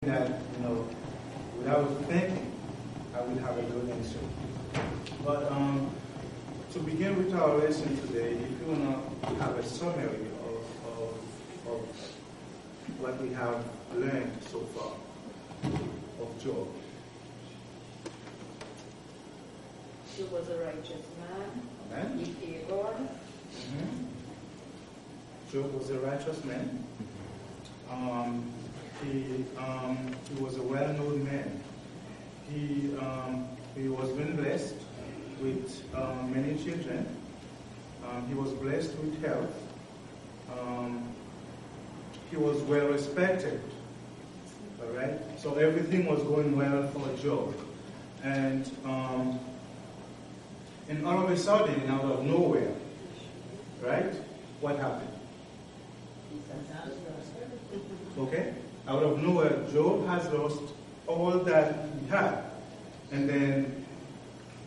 that, without thinking, I would have a good answer. But to begin with our lesson today, if you want to have a summary of what we have learned so far of Job. Job was a righteous man. Amen. He feared God. Mm-hmm. Job was a righteous man. He was a well-known man. He was been blessed with many children. He was blessed with health. He was well respected. All right. So everything was going well for Job, and all of a sudden, out of nowhere, right? What happened? Okay? Out of nowhere, Job has lost all that he had. And then,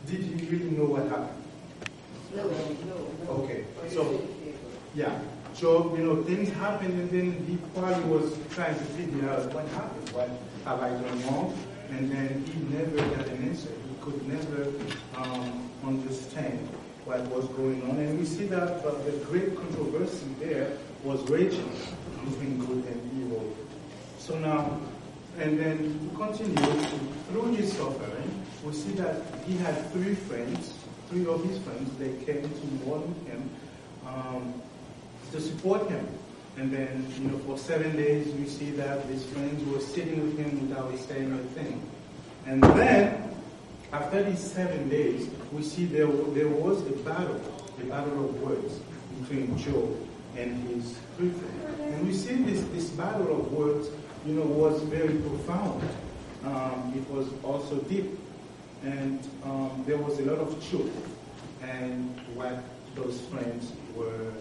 did he really know what happened? No. Okay. So, yeah. Job, things happened, and then he probably was trying to figure out what happened. What have I done wrong? And then he never got an answer. He could never understand what was going on. And we see that the great controversy there was raging between good and evil. So now, and then to continue, through his suffering, we see that he had three of his friends, they came to mourn him, to support him. And then, for 7 days, we see that his friends were sitting with him without saying a thing. And then, after these 7 days, we see there was a battle of words between Job and his three friends. And we see this battle of words, was very profound. It was also deep. And there was a lot of truth and what those friends were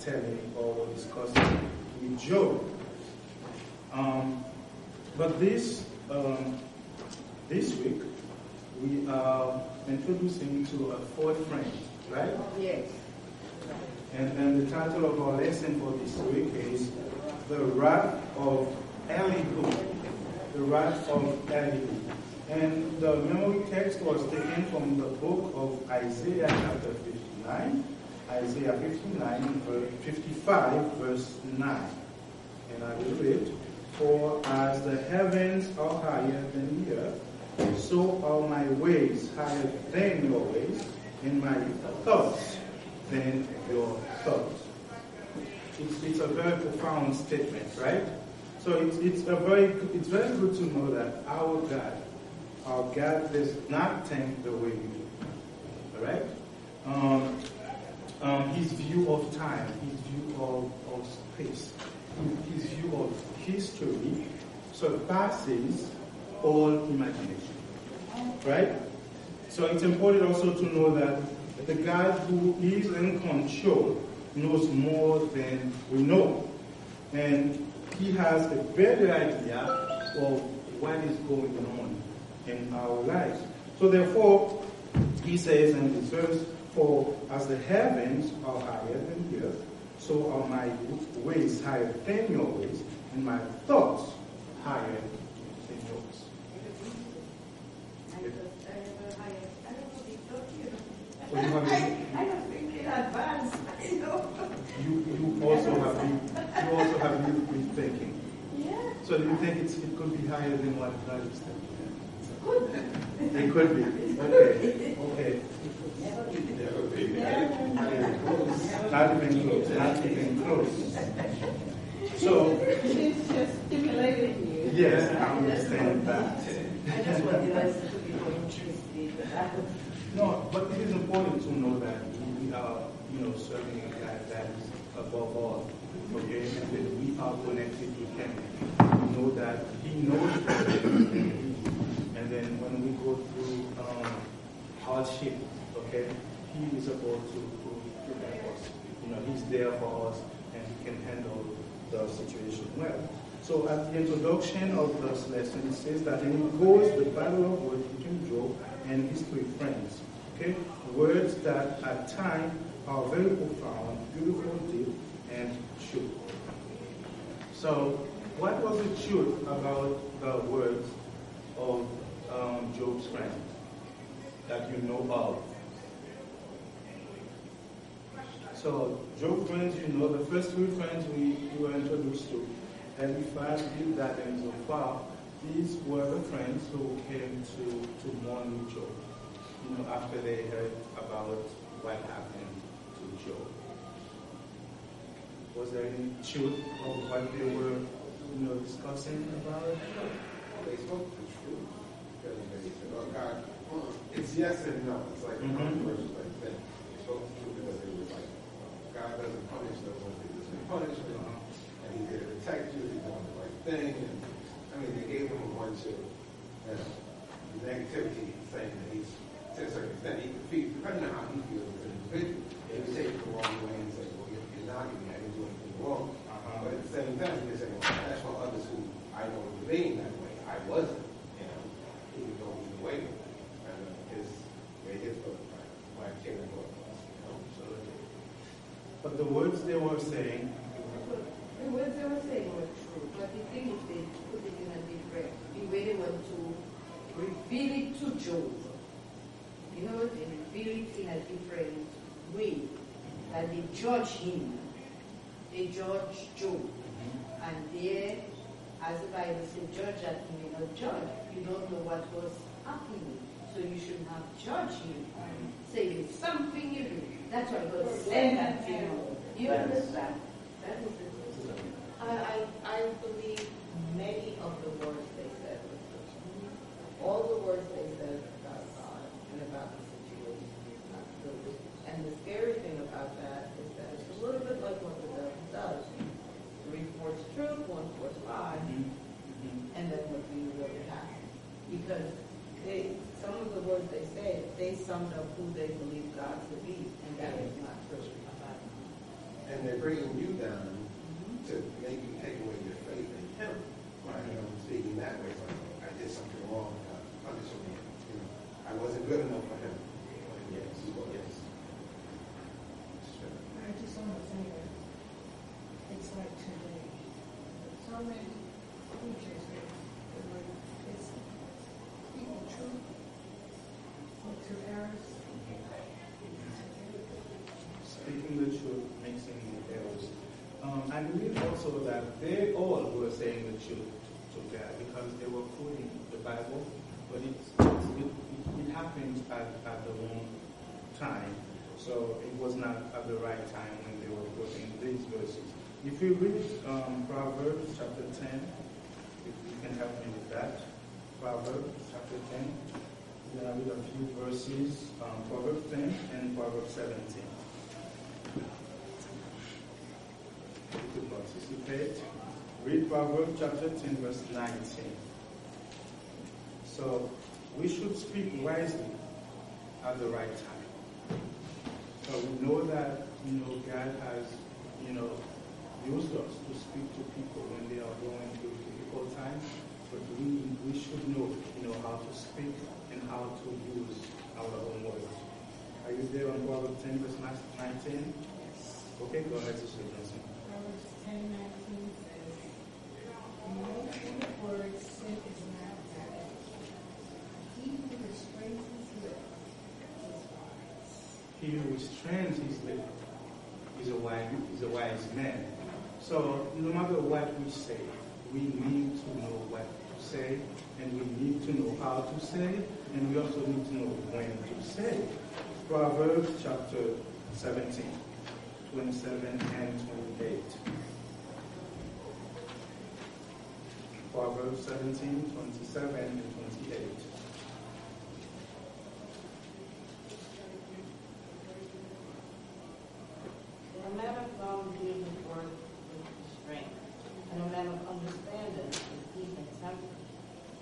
telling or discussing with Job. But this week, we are introducing to a fourth friend, right? Yes. And the title of our lesson for this week is The Wrath of Elihu. The Wrath of Elihu. And the memory text was taken from the book of Isaiah chapter 59. Isaiah 55, verse 9. And I will read, For as the heavens are higher than the earth, so are my ways higher than your ways, and my thoughts than your thoughts. It's a very profound statement, right? So it's very good to know that our God does not think the way we do. All right? His view of time, his view of space, his view of history surpasses all imagination. Right? So it's important also to know that the God who is in control knows more than we know. And he has a better idea of what is going on in our lives. So therefore, he says in this verse, For as the heavens are higher than the earth, so are my ways higher than your ways, and my thoughts higher than yours. I don't think in advance, You also have been thinking. Yeah. So do you think it could be higher than what God is thinking? Good. It could be. Okay. Not even close. So, It's just stimulating you. yes, I understand that. I just want the lesson to be more interested. No, but it is important to know that we are, serving a God that is above all. Okay, and that we are connected with Him. We know that He knows everything. And then when we go through hardship, okay, He is able to help us. He's there for us, and He can handle the situation well. So at the introduction of this lesson, it says that, and it goes the battle of words between Job and his three friends. Okay, words that at times are very profound, beautiful, deep, and true. So, what was the truth about the words of Job's friend that you know of? So, Job's friends, you know, the first three friends we were introduced to, Eliphaz, Bildad, and Zophar, these were the friends who came to mourn with Job, you know, after they heard about what happened to Job. Was there any truth of what they were, you know, discussing about it? They spoke the truth. Because they said, oh God, it's yes and no. It's like a controversial thing. They spoke the truth because they was like, God doesn't punish those ones that doesn't punish them. And he's there to protect you, he's doing the right thing. And I mean, they gave him a bunch of negativity, saying that he's, to a certain extent, he could feel, depending on how he feels as an individual, he would take it the wrong way and say, well, you're knocking me, I didn't do anything wrong. But at the same time, they say, well, that's why others who I know were being that way, I wasn't, you know, he would go either way. And his my kid and both of us, you know, so. But the words they were saying, The words they were saying were true, but the thing is they put it in a different, the way they want to reveal it to Job. You know, they reveal it in a different way. That they judge him. They judge Job. And there, as the Bible says, judge that you may not judge. You don't know what was happening. So you should not judge him. Say it's something you do. That's why God said that, you know. You understand? That is the truth. I believe many of the words they said were true. All the words they said about God and about the situation is not true. And the scary thing about that is that it's a little bit like what the devil does. 3 reports truth, 1 reports lie, and then what do you really have? Because some of the words they say, they summed up who they believe God to be, and that is not true. And they're bringing you down to make you take away your faith in him. Right? You know, speaking that way, like, I did something wrong, punish me. You know, I wasn't good enough for him. Yes, yes. Sure. I just want to say that it's like today. So many preachers, it's speaking truth to errors. speaking the truth, mixing the errors. I believe also that they all were saying the truth to God because they were quoting the Bible, but it happened at the wrong time. So it was not at the right time when they were quoting these verses. If you read Proverbs chapter 10, if you can help me with that. Proverbs chapter 10. We're going to read a few verses, Proverbs 10 and Proverbs 17. If you could participate. Read Proverbs chapter 10, verse 19. So we should speak wisely at the right time. So we know that, God has, used us to speak to people when they are going through difficult times. But we should know, how to speak and how to use our own words. Are you there on Proverbs 10, verse 19? Yes. Okay, go ahead, Sister Johnson. Proverbs 10:19 says, "No word sent is not bad. He who restrains his lip is wise." He who restrains his lip is a wise man. So no matter what we say, we need to know what to say, and we need to know how to say, and we also need to know when to say. Proverbs chapter 17, 27 and 28. Proverbs 17, 27 and 28. A man of knowledge gives his word with strength, and a man of understanding is even tempered.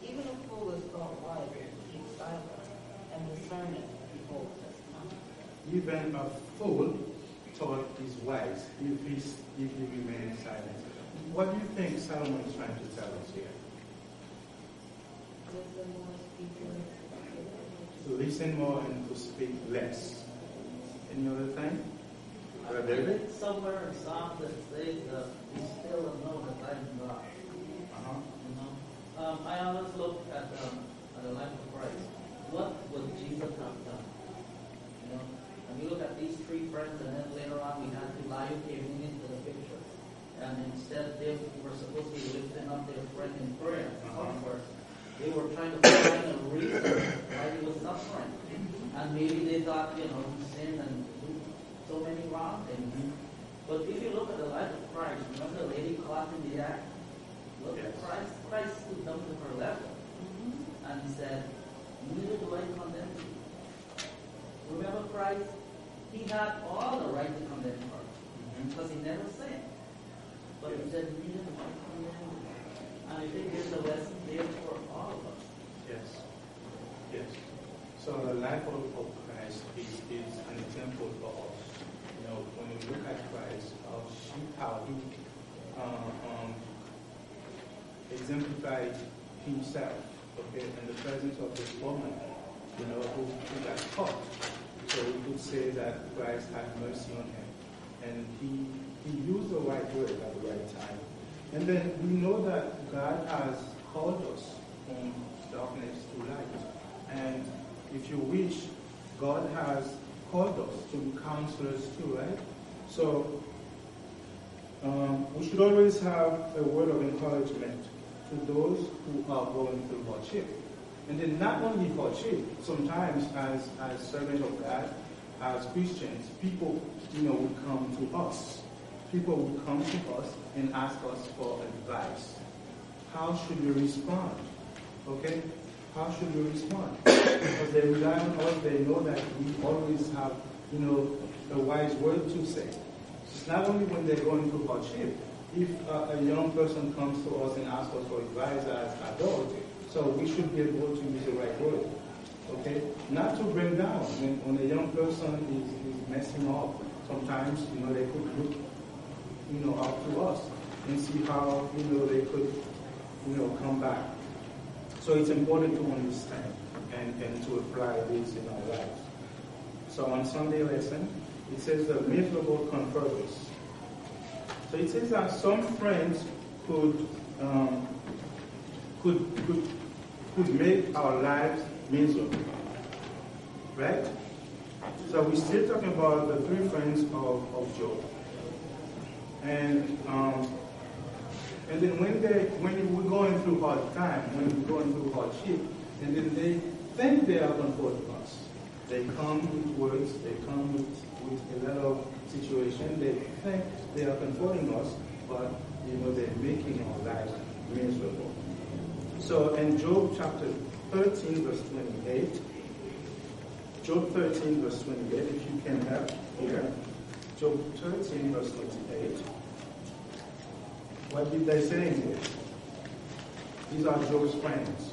Even a fool is thought wise if he keeps silent, and discerning beholds his tongue. Even a fool thought is wise if he remains silent. What do you think Solomon is trying to tell us here? Listen more, speak less. To listen more and to speak less. Any other thing? Brother I David? read somewhere in Psalms that says, "Be still and know that I am God." Uh-huh. I always look at the life of Christ. What would Jesus have done? You know, and we look at these three friends, and then later on we had Elihu came into the picture. And instead they were supposed to be lifting up their friend in prayer. Comfort. They were trying to find a reason why he was suffering. And maybe they thought, you know, he sinned and did so many wrong things. But if you look at the life of Christ, remember the lady caught in the act? Look at Christ. Christ stood down to her level. And he said, neither do I condemn you. Remember Christ? He had all the right to condemn her. Because he never sinned. But he said, neither do I condemn you. And I think there's a lesson there for all of us. Yes. Yes. So the life of Christ is an example for us. You know, when we look at Christ, how he exemplified himself, okay, in the presence of this woman, you know, who got caught. So we could say that Christ had mercy on him. And he used the right word at the right time. And then we know that God has called us from darkness to light. And if you wish, God has called us to be counselors too, right? So we should always have a word of encouragement to those who are going through hardship. And then not only hardship, sometimes as servants of God, as Christians, people, you know, would come to us. People would come to us and ask us for advice. How should we respond? Okay? How should we respond? Because they rely on us, they know that we always have, you know, a wise word to say. It's not only when they're going through hardship. If a young person comes to us and asks us for advice as adults, so we should be able to use the right word. Okay? Not to bring down. When a young person is messing up, sometimes, you know, they could look, you know, up to us and see how, you know, they could, you know, come back. So it's important to understand and to apply this in our lives. So on Sunday lesson, it says the miserable comforters. So it says that some friends could make our lives miserable, right? So we're still talking about the three friends of Job, and then when we're going through hard time, when we're going through hardship, and then they think they are comforting us. They come with words, they come with a lot of situation. They think they are comforting us, but you know they're making our lives miserable. So in Job chapter 13, verse 28, Job 13, verse 28, if you can have here, Job 13, verse 28. What did they say in this? These are Job's friends.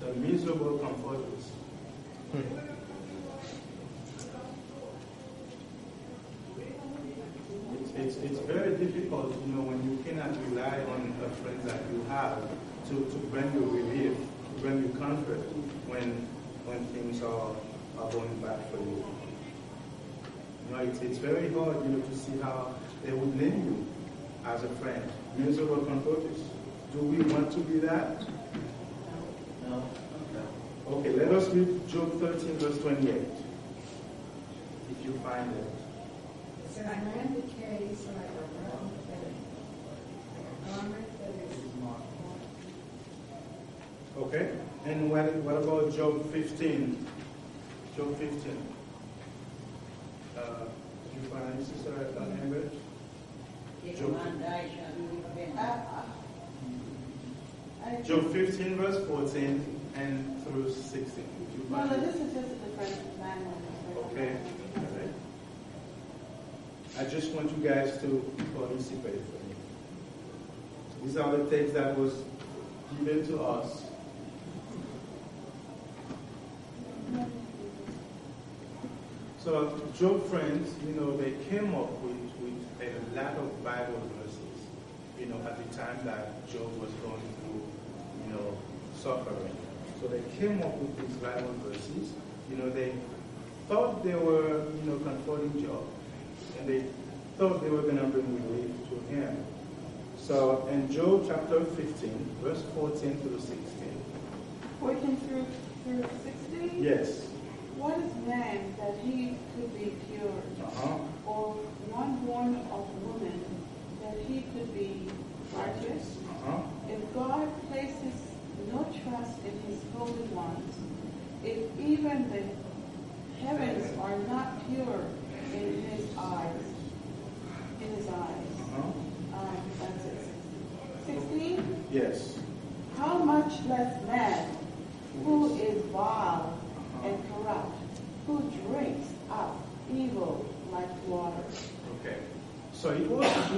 The miserable comforters. It's very difficult, you know, when you cannot rely on the friends that you have to bring you relief, to bring you comfort when things are going bad for you. You know, it's very hard, you know, to see how they would name you as a friend. Miserable comforters. Do we want to be that? No. Okay, let us read Job 13, verse 28. If you find it. So a man decays like a rotten thing, like a garment that is Okay, and what about Job 15? Job 15. Did you find it, Sister Amber? Job 15, verse 14 and through 16. Did you No, find no, it? this is just the first 9 months. Okay. All right. I just want you guys to participate for me. These are the texts that was given to us. So Job friends, you know, they came up with a lot of Bible verses, you know, at the time that Job was going through, you know, suffering. So they came up with these Bible verses. You know, they thought they were, you know, comforting Job. And they thought they were going to bring relief to him. So in Job chapter 15, verse 14 through 16. 14 through 16? Yes. What is man that he could be pure? Uh-huh. Or one born of woman that he could be righteous? Uh-huh. If God places no trust in his holy ones, if even the heavens are not pure in his eyes, Uh-huh. That's it. 16? Yes. How much less man, who is vile and corrupt, who drinks up evil like water. Okay. So it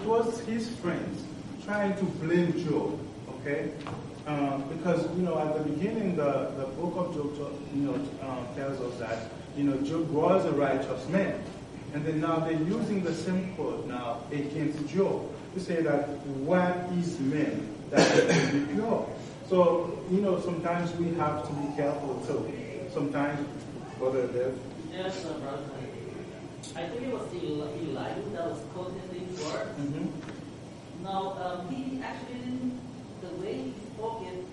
was his friends trying to blame Job. Okay. Because at the beginning the book of Job tells us that Job was a righteous man, and then now they're using the same quote now against Job to say that what is man that he can be pure. So sometimes we have to be careful too. Sometimes, Brother Dev. Yes, brother. I think it was Elihu that was quoting these words. Mm-hmm. Now, he actually didn't, the way he spoke it,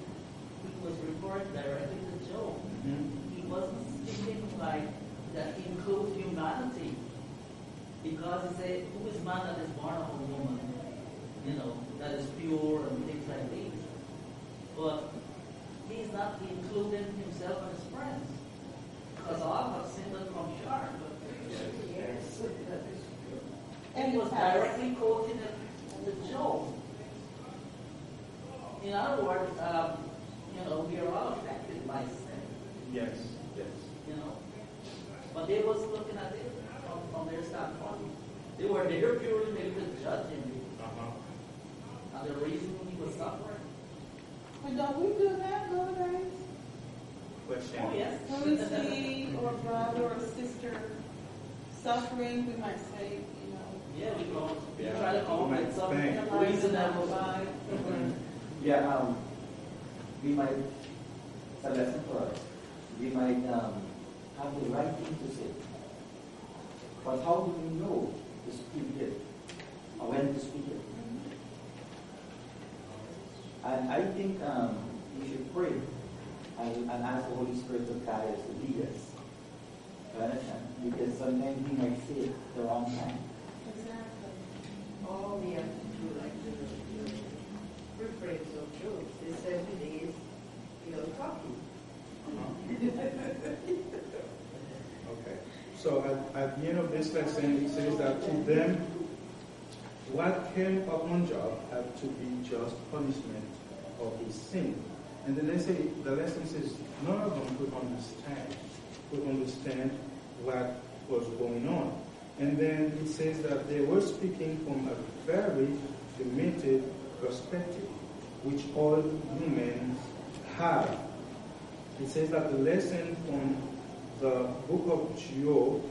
he was referring directly to Job. Mm-hmm. He wasn't speaking like that includes humanity. Because he said, who is man that is born of a woman? That is pure and things like these. But he's not including himself and his friends. Because all have sinned and come short. Yes, that is true. And he was directly quoting it to Job. In other words, we are all affected by sin. Yes. Yes. But they was looking at it from their standpoint. They were there purely maybe to judge him. Uh-huh. And the reason he was suffering. But don't we do that, brothers? Question. Oh, yes. When we see our brother or sister suffering, we might say, Yeah, we Yeah. try to come up with some Thank you. reasonable. Yeah, we might, it's a lesson for us. We might have the right thing to say. But how do we know to speak it? Or when to speak it? And I think we should pray and ask the Holy Spirit to guide us, to lead us. You understand? Because sometimes we might say it the wrong time. Exactly. All we have to do, like the refrains of Job, the 7 days, talking. Okay. So at the end of this lesson, it says that to them, what came upon Job had to be just punishment of his sin. And then the lesson says none of them could understand what was going on. And then it says that they were speaking from a very limited perspective, which all humans have. It says that the lesson from the book of Job,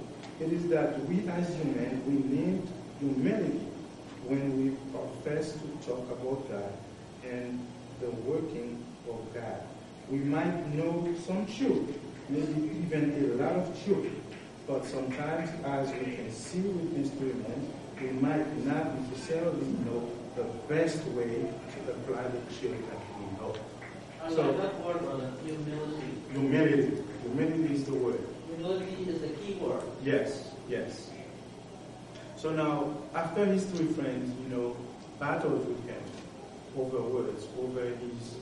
it is that we as humans, we need humility when we profess to talk about God and the working of God. We might know some truth, maybe even a lot of truth, but sometimes, as we can see with these humans, we might not necessarily know the best way to apply the truth that we know. I So, like that word, brother, humility. Humility. Humility is the word. Humility is the key word. Yes, yes. So now, after his three friends, battled with him over words, over his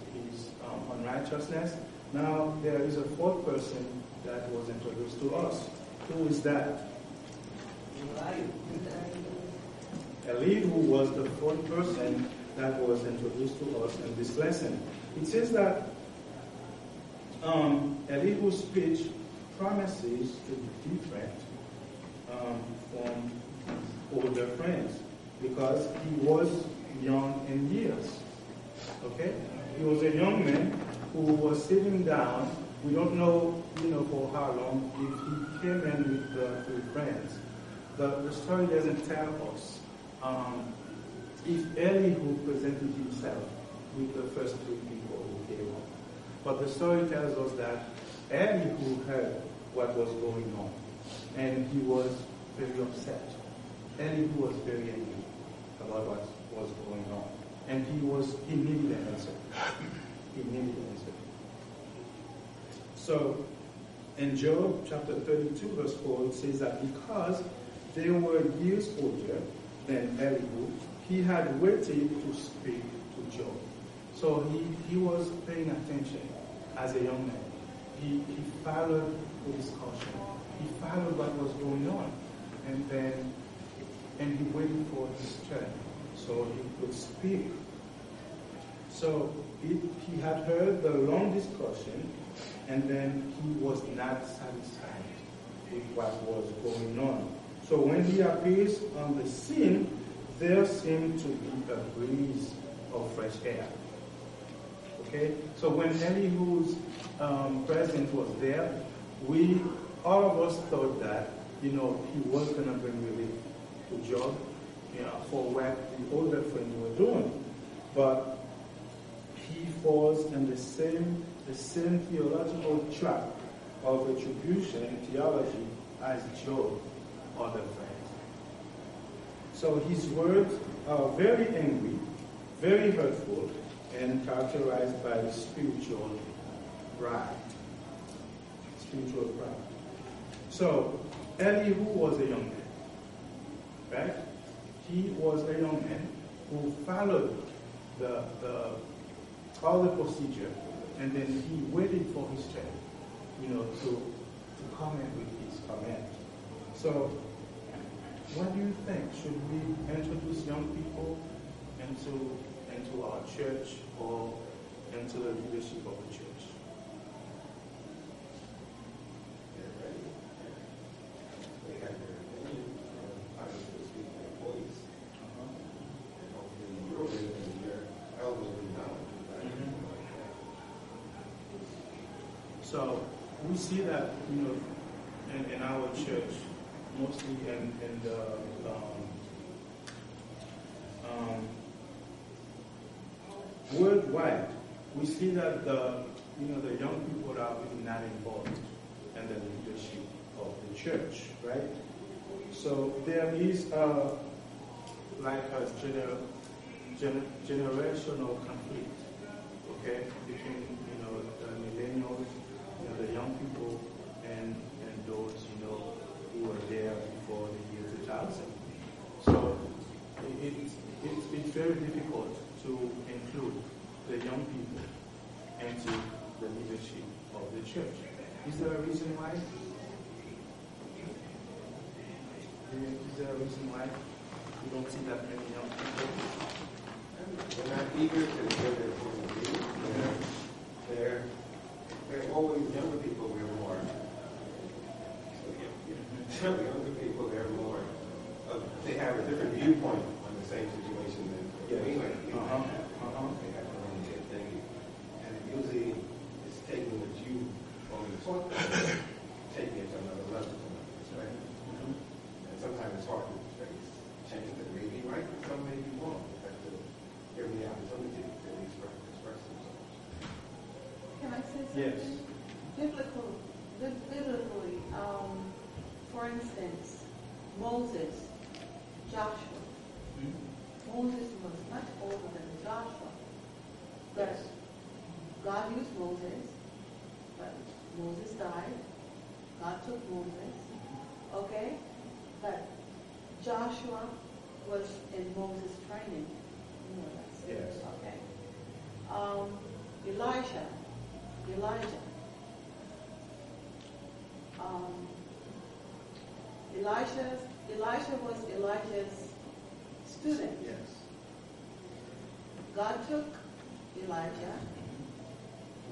unrighteousness, now there is a fourth person that was introduced to us. Who is that? Elihu was the fourth person that was introduced to us in this lesson. It says that Elihu's speech promises to be different from older friends because he was young in years. Okay? He was a young man who was sitting down. We don't know, for how long, if he came in with the three friends. The story doesn't tell us if Elihu presented himself with the first three people who came up. But the story tells us that Elihu heard what was going on, and he was very upset. Elihu was very angry about what was going on. And he needed an answer. He needed an answer. So, in Job chapter 32, verse 4, it says that because they were years older than Elihu, he had waited to speak to Job. So he was paying attention as a young man. He followed the discussion. He followed what was going on. And he waited for his turn so he could speak. So he had heard the long discussion, and then he was not satisfied with what was going on. So when he appears on the scene, there seemed to be a breeze of fresh air. Okay? So when Elihu's presence was there, all of us thought that, he was going to bring relief to Job, for what the older friends were doing. But he falls in the same theological trap of retribution theology as Job, other friends. So his words are very angry, very hurtful, and characterized by spiritual pride. Spiritual pride. So Elihu was a young man, right? He was a young man who followed all the procedure, and then he waited for his turn, to come in with his command. So, what do you think? Should we introduce young people into our church or into the leadership of the church? So we see that, in our church, mostly in the worldwide, we see that the young people are really not involved in the leadership of the church, right? So there is like a generational conflict, okay, between the millennials, the young people, and those who were there before the year 2000. So it's very difficult to include the young people into the leadership of the church. Is there a reason why? Is there a reason why you don't see that many young people? They're not eager to give their point of view. They're always younger people. We're more. Younger people, they have a different viewpoint on the same situation than we might be. They have their own way of thinking. And usually it's taking what you already taught them, taking it to another level, right? And sometimes it's hard to change that may be right, and some may be wrong. You have to give them the opportunity to express themselves. Can I say something? Yes. Biblically, for instance, Moses, Joshua. Moses was much older than Joshua. But God used Moses, but Moses died. God took Moses. Okay? But Joshua was in Moses' training. Yes. Okay. Elijah. Elijah was Elijah's student. Yes. God took Elijah,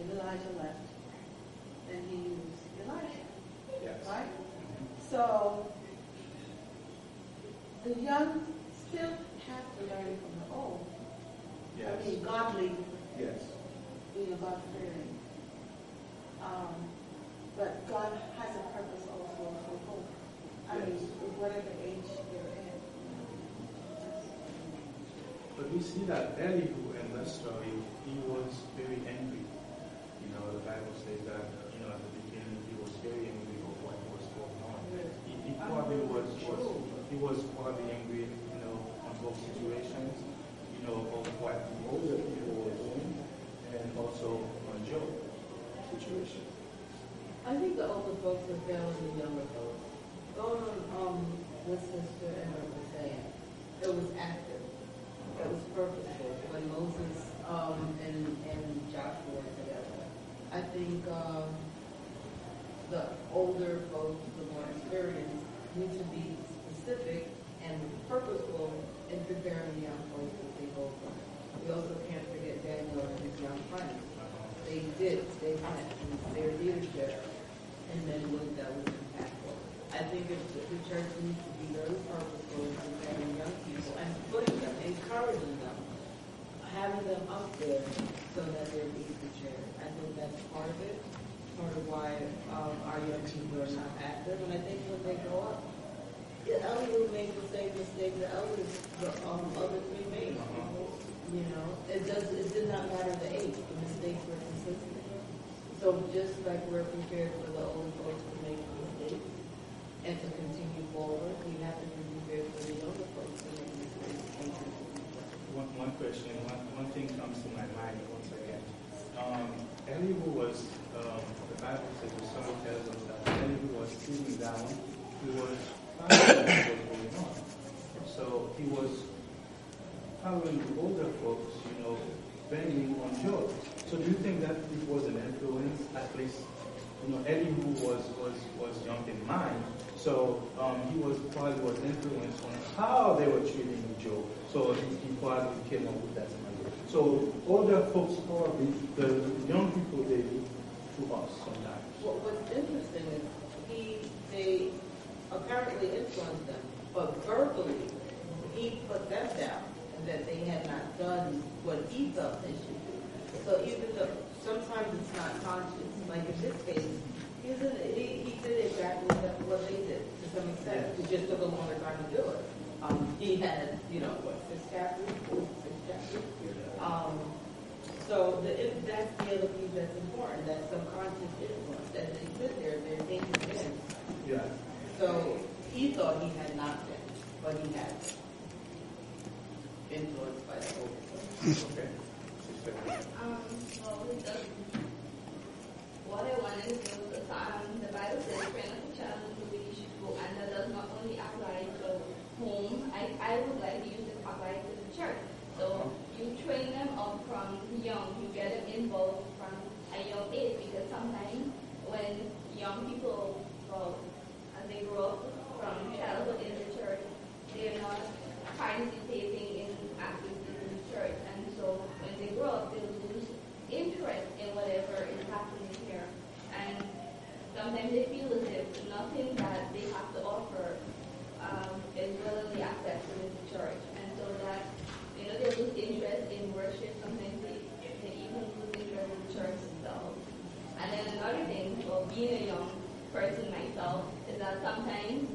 and Elijah left, and he used Elijah. Yes. Right? So the young still have to learn from the old. Yes. I mean, godly, Yes. being God-fearing. But God has a purpose also for both. I mean, whatever age they're in. But we see that Elihu in the story, he was very angry. The Bible says that, at the beginning, he was very angry of what was going on. He probably was probably angry, on both situations, of what he situation? I think the older folks are failing the younger folks. Going on what Sister Emma was saying, it was active. It was purposeful. When Moses and Joshua were together, I think the older folks, the more experienced, need to be specific and purposeful in preparing the young folks to take over. We also can't forget Daniel and his young friends. They had their leadership, and then that was impactful. I think the church needs to be very purposeful in preparing young people and putting them, encouraging them, having them up there so that they're being prepared. I think that's part of it, part of why our young people are not active. And I think when they grow up, the elders will make the same mistake the other three made. You know, it did not matter the age. The mistakes were consistent. So just like we're prepared for the older folks to make mistakes and to continue forward, we have to be prepared for the younger folks to make mistakes and continue forward. One question, one thing comes to my mind once again. Elihu was, the Bible says, the song tells us that Elihu was sitting down, he was following what was going on. So he was following the older folks, banging on Job. So do you think that it was an influence? At least, Elihu was young in mind, so he probably was influenced on how they were treating Job. So he probably came up with that idea. So older folks probably, the young people, they look to us sometimes. Well, what's interesting is they apparently influenced them, but verbally he put them down and that they had not done what he felt they should do. So even though sometimes it's not conscious, like in this case, he did exactly what they did to some extent. It just took a longer time to do it. He had, 6 chapters? So that's the other piece that's important, that subconscious influence, that they sit there, they're thinking in. Yeah. So he thought he had not been, but he had influenced by the Holy Okay. What I wanted to do was the Bible says, train up a child in the way he should go, and that does not only apply to home. I would like to use it apply to the church. So you train them up from young, you get them involved from a young age, because sometimes when young people, as they grow up from childhood in the church, they're not participating in activities in the church, and so when they grow up, they lose interest in whatever is happening here, and sometimes they feel as if nothing that they have to offer is willingly accepted in the church, and so that they lose interest in worship. Sometimes they even lose interest in the church itself. And then another thing, being a young person myself, is that sometimes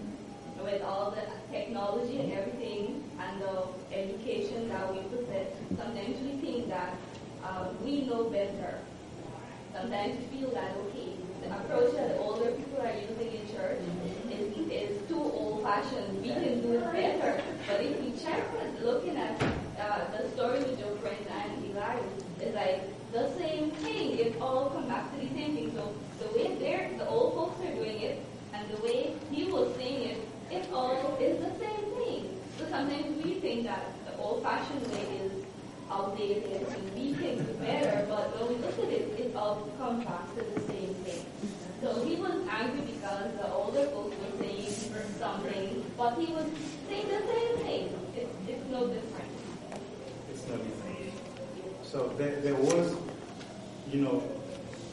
with all the technology and everything and the education that we possess, sometimes we think that we know better. Sometimes we feel that, okay, the approach that the older people are using in church is too old-fashioned. We can do it better. But if we check looking at the story with Job, friends, and Elias, it's like the same thing. It all comes back to the same thing. So the way the old folks are doing it and the way he was saying it, it all is the same thing. So sometimes we think that the old-fashioned way is outdated and we can do better, but when we look at it, it all comes back to the same thing. So he was angry because the older folks were saying something, but he was saying the same thing. It's no different. It's no different. So there was,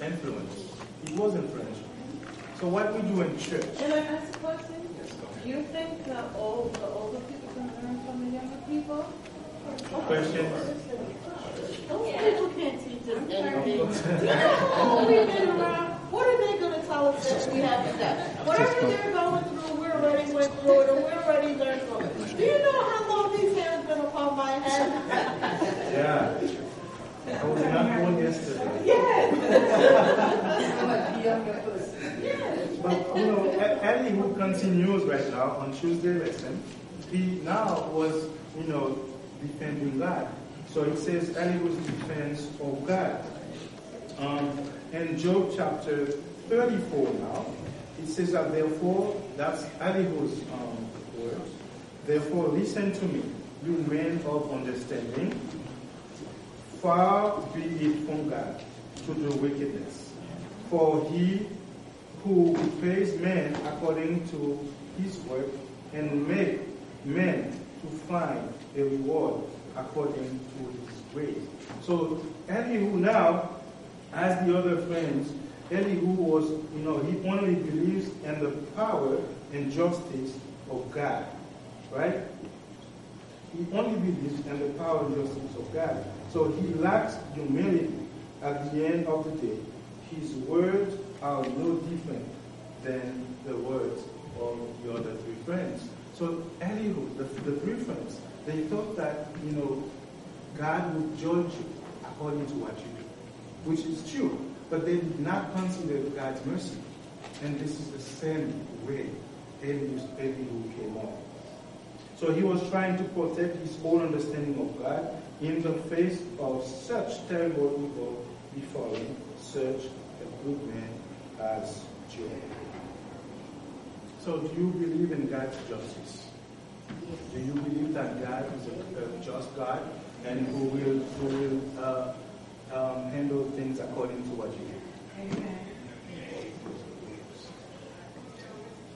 influence. It was influential. So what we do in church? Can I ask a question? Do you think that all the older people can learn from the younger people? Question? Those people can't teach us anything. We've been around. What are they going to tell us that we haven't done? Whatever they're going through, we already went through it, and we already learned from it. Do you know how long these hairs been upon my head? Yeah. I was not born yesterday. Yes. But, Ellie, who continues right now on Tuesday lesson, he now was, defending God. So it says Elihu's defense of God. And in Job chapter 34 now, it says that therefore, that's Elihu's words, therefore listen to me, you men of understanding, far be it from God to do wickedness. For he who pays men according to his work and make men to find a reward according to his grace. So Elihu now, as the other friends, Elihu was, he only believes in the power and justice of God, right? He only believes in the power and justice of God. So he lacks humility. At the end of the day, his words are no different than the words of the other three friends. So Elihu, the three friends, they thought that, God would judge you according to what you do, which is true. But they did not consider God's mercy. And this is the same way Elihu came on. So he was trying to protect his own understanding of God in the face of such terrible evil befalling such a good man as Job. So do you believe in God's justice? Yes. Do you believe that God is a just God and who will handle things according to what you do? Amen.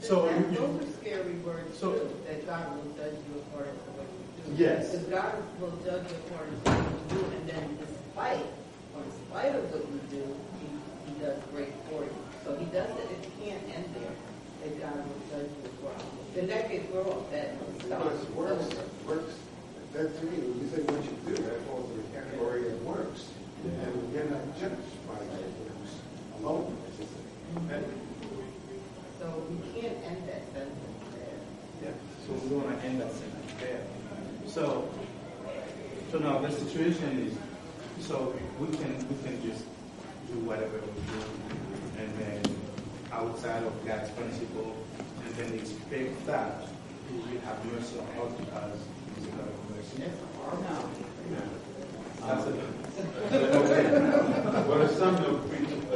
So those are scary words too, that God will judge you according to what you do. Yes. Because God will judge you according to what you do, and then in spite of what you do, he does great for you. So he does it, it can't end there. That God will judge you according. Then that gets wrong. That Because works, that to me, when you say what you do, that falls in the category of works. And you're not judged by your works alone. Okay? So we can't end that sentence there. Yeah. So we want to end that sentence there. So now the situation is, so we can just do whatever we do, and then outside of God's principle, and then expect that He will have mercy on us because He's a God of mercy. That's it. Well, a Samuel preached a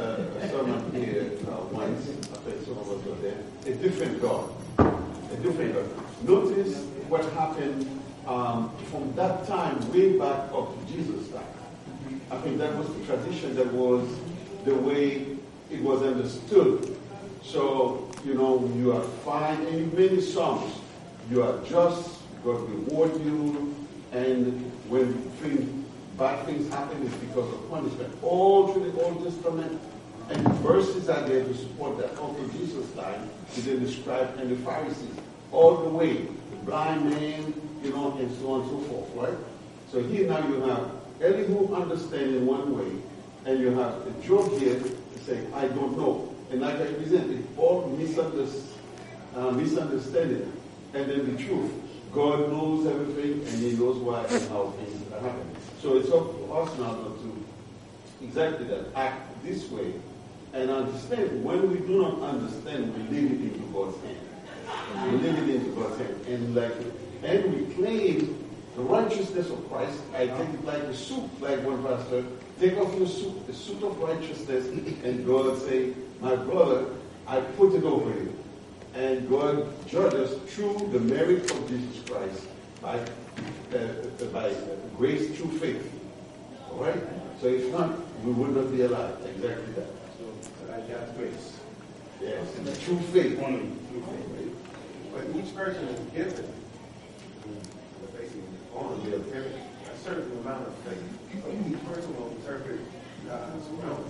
sermon here once, I think some of us were there, a different God. A different God. Notice what happened from that time way back up to Jesus' time. I think that was the tradition, that was the way it was understood. So, you are fine, and in many songs, you are just, God reward you, and when bad things happen, it's because of punishment. All through the Old Testament, and verses are there to support that. Also, Jesus' time, he did the scribes and the Pharisees, all the way, the blind man, and so on and so forth, right? So here now you have Elihu understanding one way, and you have the Job here saying, I don't know. And like I presented, all misunderstanding. And then the truth. God knows everything, and he knows why and how things are happening. So it's up to us now to exactly that, act this way, and understand. When we do not understand, we leave it into God's hand. We leave it into God's hand. And we claim the righteousness of Christ. I take it like a suit, like one pastor, take off your suit, the suit of righteousness, and God say, my brother, I put it over you. And God judges through the merit of Jesus Christ by grace through faith. All right? So if not, we would not be alive. Exactly that. So I got grace. Yes, through faith. Only through faith. Right? But each person is given, basically, only a certain amount of faith. So each person will interpret God's will.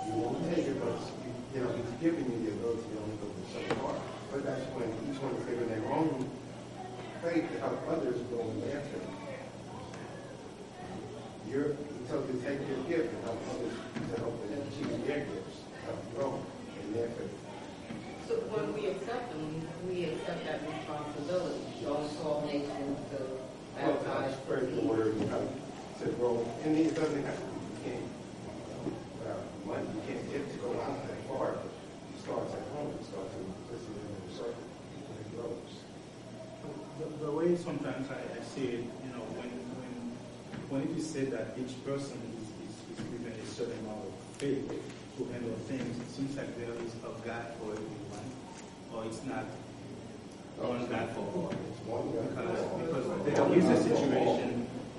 You won't take it, but he's giving you the ability to only go so far. But that's when each one is given their own faith to help others go in their faith. You're told to take your gift and help others to help them achieve their gifts, help grow in their faith. So when we accept them, we accept that responsibility. Go to all nations to baptize. Spread the word and help to grow. And it doesn't have to be, you can't, without money, you can't get to go out that far. It starts at home. It starts in listen in the circle. And it grows. The way sometimes I see it, when it is said that each person is given a certain amount of faith to handle things. It seems like there is a God for everyone, or it's not one God for all. Because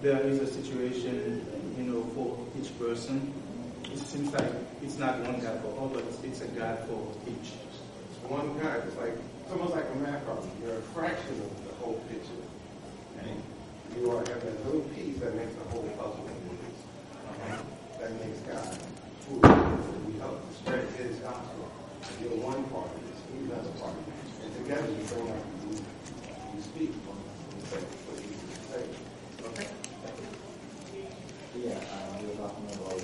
there is a situation, for each person. It seems like it's not one God for all, but it's a God for each. It's one God. It's almost like a math problem. You're a fraction of the whole picture. And you are having a little piece that makes the whole puzzle. That makes God who we help to spread his gospel. And you're one part of this, he's another part of it. And together you bring out you speak what you say. Okay? Yeah, we were talking about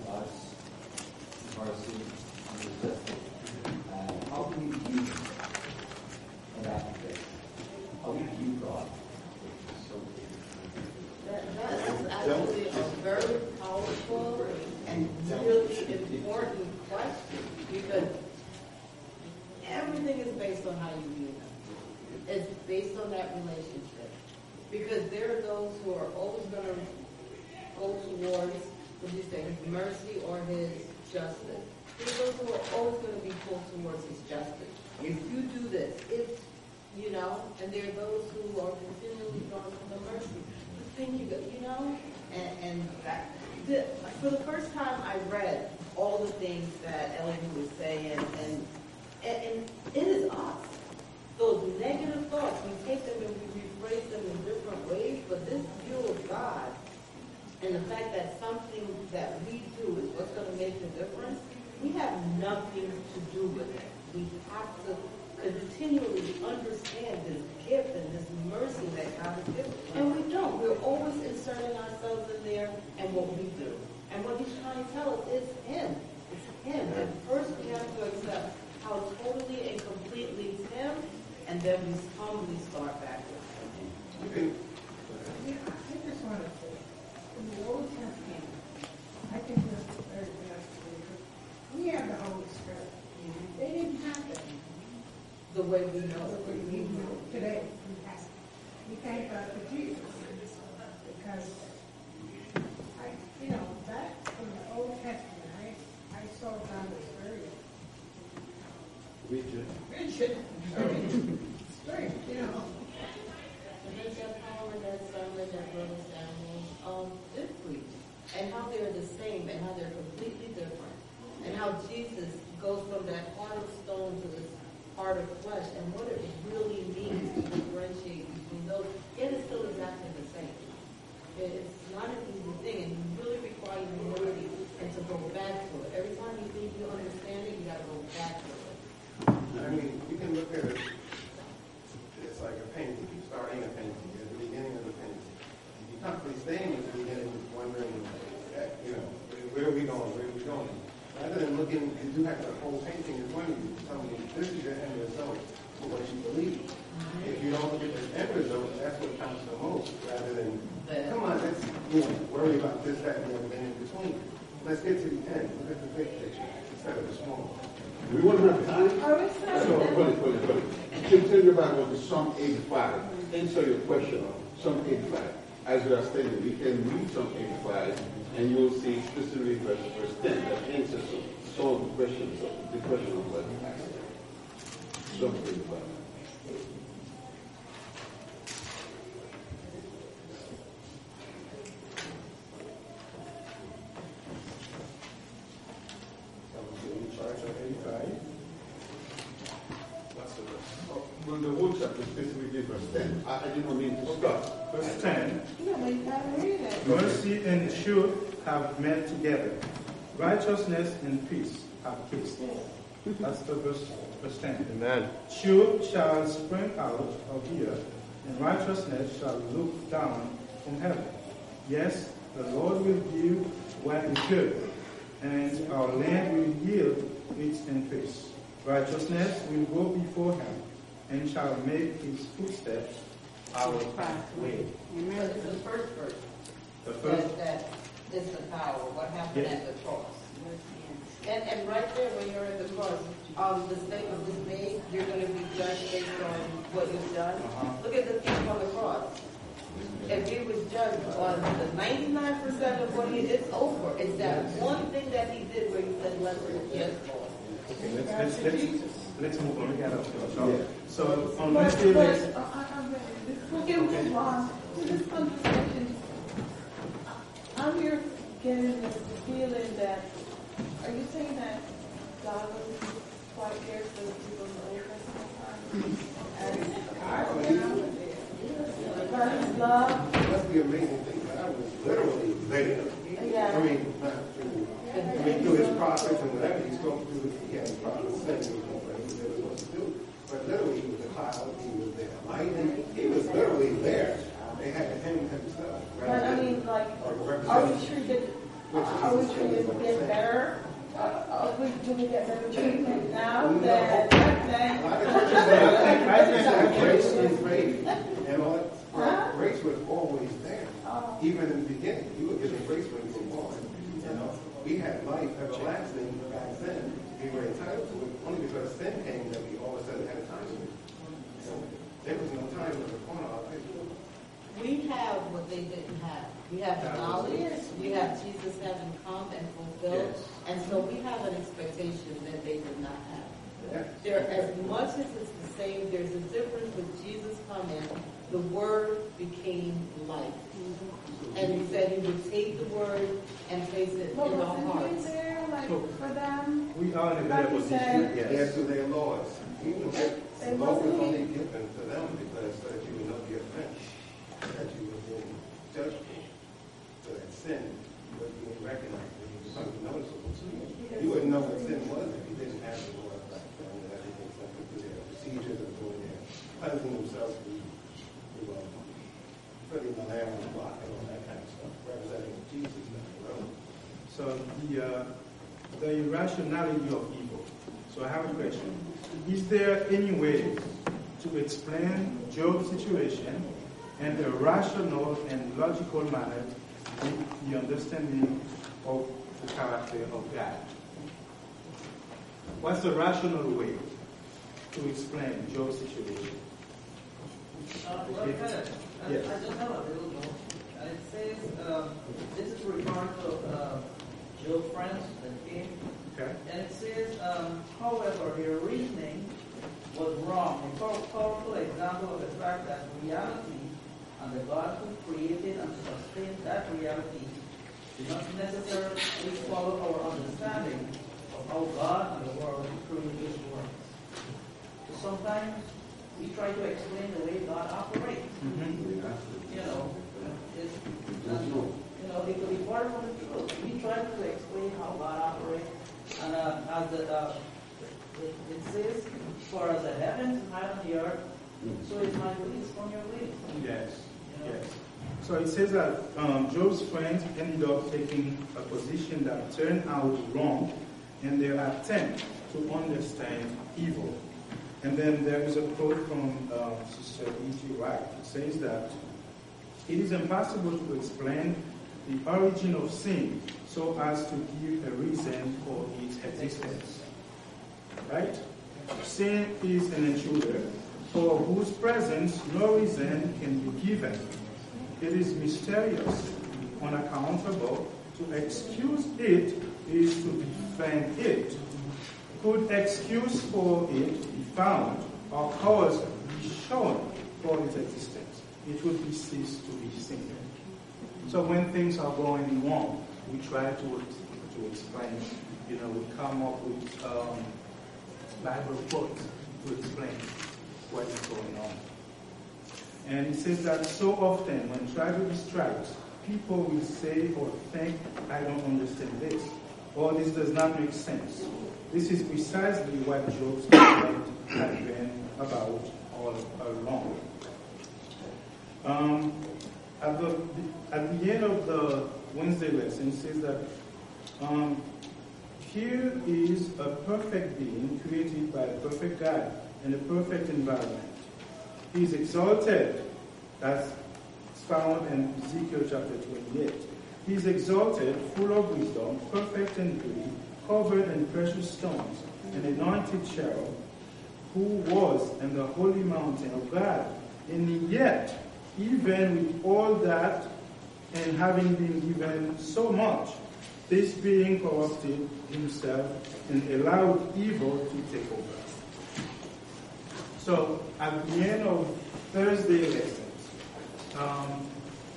God's mercy and his justice. How do we view in that way? How do we view God? That is actually a very powerful and really important question, because everything is based on how you view him. It's based on that relationship. Because there are those who are always going to go towards, his mercy or his justice. There are those who are always going to be pulled towards his justice. If you do this, and there are those who are continually drawn to the mercy. Thank you, for the first time I read all the things that Elihu was saying, and it is us. Those negative thoughts, we take them and we rephrase them in different ways, but this view of God and the fact that something that we do is what's going to make the difference, we have nothing to do with it. We have to continually understand this gift and this mercy that God has given. And we don't. We're always inserting ourselves in there and what we do. And what he's trying to tell us is him. It's him. And first we have to accept how totally and completely it's him, and then we humbly start backwards. I just want to say, in the Old Testament, I think this is very best because we have the Holy Spirit. They didn't have that. The way we know. Today. We thank God for Jesus. Because, back from the Old Testament, I saw God as very rigid. Straight, And there's that power that sermon that Brother Samuel did preach. And how they're the same and how they're completely different. And how Jesus goes from that heart of stone to this heart of flesh, and what it really means to differentiate between those, yet it's still exactly the same. It's not an easy thing, and you really require humility and to go back to it. Every time you think you understand it, you got to go back to it. I mean, you can look at it, it's like a painting. You starting a painting, you're at the beginning of the painting. You constantly staying at the beginning, wondering, where are we going, Rather than looking, you do have the whole painting in front of you, telling you, this is your end result for what you believe. If you don't look at the end result, that's what counts the most, rather than, come on, let's worry about this, that, and the other thing in between. Let's get to the end. Look at the big picture instead of the small. We won't have time. So, hold it. Continue back on to Psalm 85. Answer your question. Psalm 85. As we are studying, we can read Psalm 85, and you will see specifically verse 10 that answers some of the questions of what you asked. Psalm 85. Well, the whole chapter specifically verse 10. I didn't mean to stop. Verse 10. read Mercy and truth have met together. Righteousness and peace have kissed. That's the verse 10. Amen. Truth shall spring out of the earth, and righteousness shall look down from heaven. Yes, the Lord will give what is good, and our land will yield its increase. Righteousness will go before him, and shall make his footsteps our way. Amen. It's the first verse. The first. That is the power. What happened at the cross. And right there, when you're at the cross, the statement was made, you're going to be judged based on what you've done. Look at the thief on the cross. If he was judged on the 99% 740, it's over. It's that one thing that he did where he said, let's yes, Lord. Okay, let's move on. We got to So on But Wednesday, let's. before we move on to this conversation, I'm here getting this feeling that, are you saying that God was quite there for the people in the Old Testament time? And God is love. That's the amazing thing. God was literally there. Yeah. I mean, through his prophets and whatever he spoke through, he had prophets saying what he was supposed to do. But literally, he was the cloud, he was there. Light, he was literally there. They had him himself. But I mean, like, are we treated get better? Do we get better treatment now than back then? I think that grace is great. And all that. Grace was always there. Even in the beginning, you were given grace when you were born. You know, we had life everlasting back then. We were entitled to it only because sin came that we all of a sudden had a time limit. So there was no time limit on our life. We have what they didn't have. We have knowledge. We have Jesus having come and fulfilled. Yes. And so we have an expectation that they did not have. Yes. There, as much as it's the same, there's a difference with Jesus coming. The Word became life. And he said he would take the Word and place it in our hearts. There, like, for them? We are in a better Like you position. said, Yes, Yes. to their laws. Even if the law was only given to them because so that you would know the offense, that you were being judged for, so that sin was being recognized, and it was noticeable to you. You wouldn't know what sin was if you didn't have the law back then and everything, something to their procedures of doing their cleansing themselves through putting the lamb on the block and all that kind of stuff, representing Jesus down the road. So the irrationality of evil. So I have a question. Is there any way to explain Job's situation in a rational and logical manner with the understanding of the character of God? What's the rational way to explain Job's situation? Yes. I just have a little note. And it says, this is referring to Job's friends that came. Okay. And it says, however, their reasoning was wrong. A powerful example of the fact that reality and the God who created and sustained that reality do not necessarily follow our understanding of how God and the world created works. So sometimes we try to explain the way God operates. It could be far from the truth. We try to explain how God operates, and it says, "For as the heavens are higher than the earth, so is my ways from your ways." Yes. Yes. So it says that Job's friends ended up taking a position that turned out wrong in their attempt to understand evil. And then there is a quote from Sister E.G. Wright. It says that it is impossible to explain the origin of sin so as to give a reason for its existence. Right? Sin is an intruder for whose presence no reason can be given. It is mysterious, unaccountable. To excuse it is to defend it. Could excuse for it be found or cause be shown for its existence, it would be ceased to be sin. So when things are going wrong, we try to explain. We come up with Bible quotes to explain what is going on. And it says that so often when tragedy strikes, people will say or think, "I don't understand this," or "this does not make sense." This is precisely what Job's complaint had been about all along. At the end of the Wednesday lesson, it says that here is a perfect being created by a perfect God in a perfect environment. He is exalted, that's found in Ezekiel chapter 28. He is exalted, full of wisdom, perfect in beauty, covered in precious stones, an anointed cherub, who was in the holy mountain of God. And yet, even with all that and having been given so much, this being corrupted himself and allowed evil to take over. So at the end of Thursday lessons,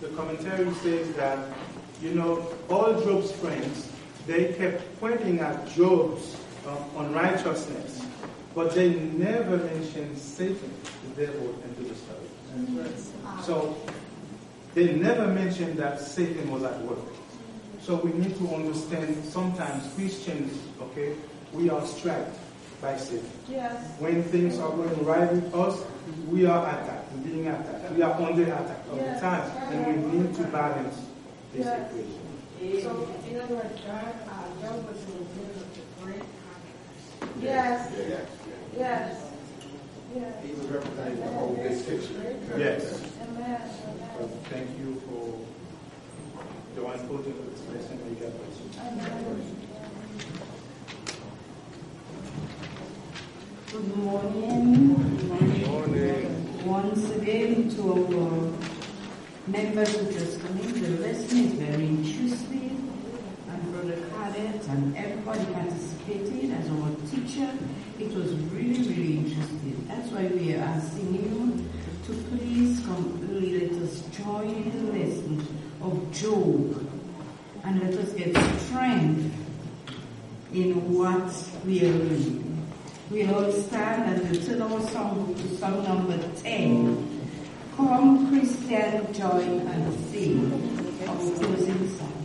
the commentary says that, all Job's friends, they kept pointing at Job's unrighteousness, but they never mentioned Satan, the devil, into the story. So they never mentioned that Satan was at work. So we need to understand sometimes Christians, okay, we are struck by Satan. Yes. When things are going right with us, we are attacked, we're being attacked. We are under attack all the time, and we need to balance this equation. So, in other words, Job was in the middle of the great contrast. Yes. Yes. Yes. Yes. He was representing the whole big picture. Yes. Amen. So thank you for the one putting this lesson together. Good morning. Good morning. Once again to our members who just come in, the lesson is very interesting, and Brother Cadet and everybody participated as our teacher. It was really, really interesting. That's why we are asking you to please come early. Let us join in the lesson of Job, and let us get strength in what we are doing. We all stand and we turn our song to song number 10. Come, Christian, join and sing our closing song.